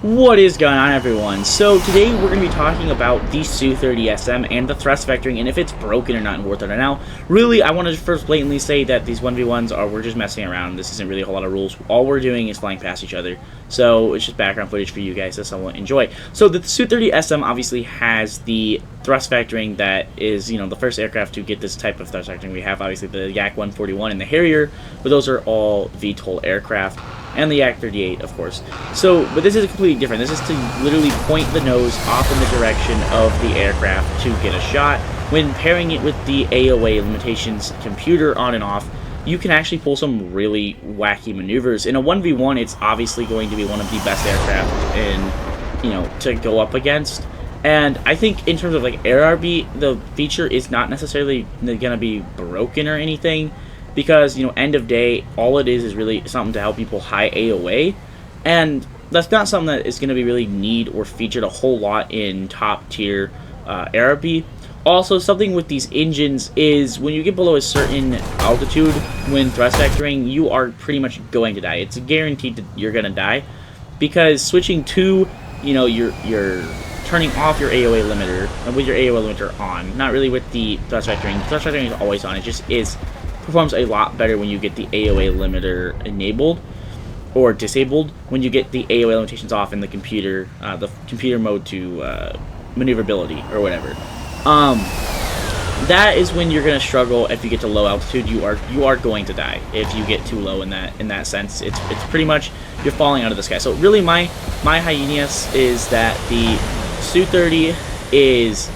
What is going on, everyone? So today we're going to be talking about the Su-30SM and the thrust vectoring and if it's broken or not in War Thunder. Now, really, I want to first blatantly say that these 1v1s we're just messing around. This isn't really a whole lot of rules. All we're doing is flying past each other. So it's just background footage for you guys that someone enjoy. So the Su-30SM obviously has the thrust vectoring that is, the first aircraft to get this type of thrust vectoring. We have obviously the Yak-141 and the Harrier, but those are all VTOL aircraft. And the Yak-38, of course. So, but this is completely different. This is to literally point the nose off in the direction of the aircraft to get a shot. When pairing it with the AOA limitations computer on and off, you can actually pull some really wacky maneuvers. In a 1v1, it's obviously going to be one of the best aircraft to go up against. And I think in terms of like AirRB, the feature is not necessarily going to be broken or anything. Because, end of day, all it is really something to help people high AOA. And that's not something that is going to be really need or featured a whole lot in top tier ARB. Also, something with these engines is when you get below a certain altitude, when thrust vectoring, you are pretty much going to die. It's guaranteed that you're going to die. Because switching to, you're turning off your AOA limiter, and with your AOA limiter on, not really with the thrust vectoring. Thrust vectoring is always on. It just performs a lot better when you get the AOA limiter enabled or disabled. When you get the AOA limitations off in the computer mode to maneuverability or whatever. That is when you're gonna struggle. If you get to low altitude, you are going to die if you get too low in that sense. It's pretty much you're falling out of the sky. So really, my hyenas is that the Su-30 is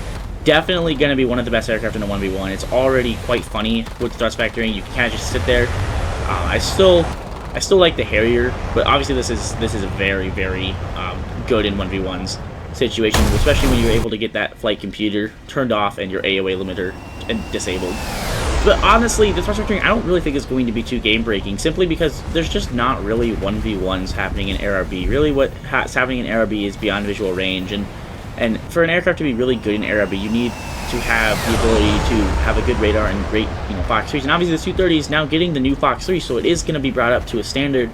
definitely going to be one of the best aircraft in a 1v1. It's already quite funny with thrust vectoring. You can kind of just sit there. I still like the Harrier, but obviously this is a very, very good in 1v1's situation, especially when you're able to get that flight computer turned off and your AOA limiter disabled. But honestly, the thrust vectoring I don't really think is going to be too game breaking, simply because there's just not really 1v1s happening in ARB. Really, what's happening in ARB is beyond visual range, and for an aircraft to be really good in ARB, you need to have the ability to have a good radar and great, Fox 3s. And obviously the Su-30 is now getting the new Fox 3, so it is going to be brought up to a standard,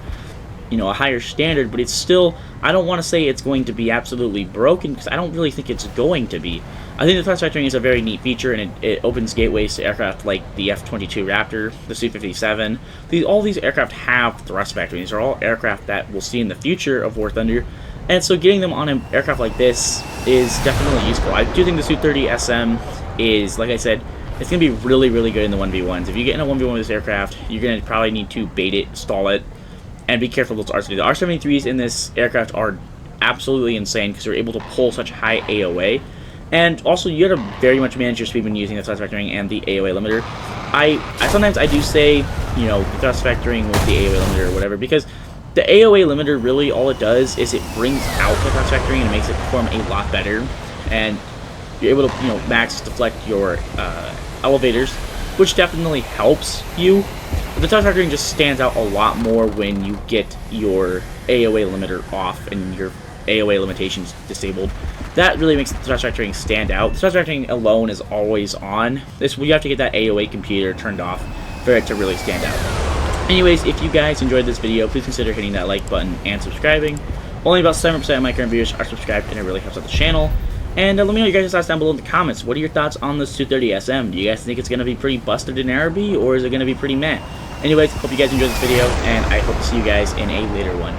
a higher standard, but it's still, I don't want to say it's going to be absolutely broken, because I don't really think it's going to be. I think the thrust vectoring is a very neat feature, and it opens gateways to aircraft like the F-22 Raptor, the Su-57. All these aircraft have thrust vectoring. These are all aircraft that we'll see in the future of War Thunder. And so getting them on an aircraft like this is definitely useful. I do think the Su-30SM is, like I said, it's going to be really, really good in the 1v1s. If you get in a 1v1 with this aircraft, you're going to probably need to bait it, stall it, and be careful with those R-73s. The R-73s in this aircraft are absolutely insane because they're able to pull such high AOA. And also, you got to very much manage your speed when using the thrust vectoring and the AOA limiter. Sometimes I do say, the thrust vectoring with the AOA limiter or whatever, because the AOA limiter, really, all it does is it brings out the thrust vectoring and it makes it perform a lot better. And you're able to, max deflect your elevators, which definitely helps you. But the thrust vectoring just stands out a lot more when you get your AOA limiter off and your AOA limitations disabled. That really makes the thrust vectoring stand out. The thrust vectoring alone is always on. You have to get that AOA computer turned off for it to really stand out. Anyways, if you guys enjoyed this video, please consider hitting that like button and subscribing. Only about 7% of my current viewers are subscribed, and it really helps out the channel. And let me know your guys' thoughts down below in the comments. What are your thoughts on the Su-30SM? Do you guys think it's going to be pretty busted in ARB, or is it going to be pretty meh? Anyways, hope you guys enjoyed this video, and I hope to see you guys in a later one.